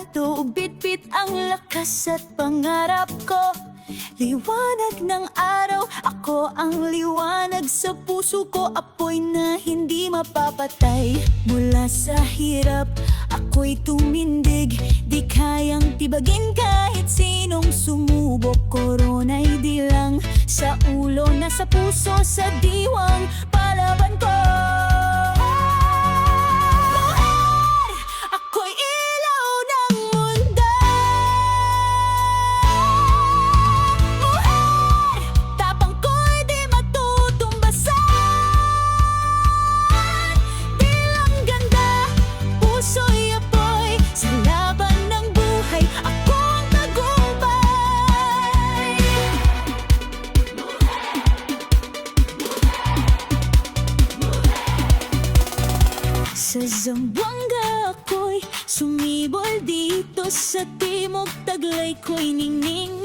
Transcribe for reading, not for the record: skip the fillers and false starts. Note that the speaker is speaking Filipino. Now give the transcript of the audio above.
pambato, bitbit ang lakas at pangarap ko. Liwanag ng araw, ako ang liwanag sa puso ko. Apoy na hindi mapapatay. Mula sa hirap, ako'y tumindig. Di kayang tibagin kahit sinong sumubok. Korona'y di lang sa ulo, nasa puso, sa diwang palaban ko. Mujer, ako'y ilaw ng mundo. Mujer, tapang ko'y di matutumbasan. Di lang ganda, puso'y apoy. Sa laban ng buhay, ako ang tagumpay. Sa Zamboanga ako'y sumibol, dito sa timog taglay ko'y ningning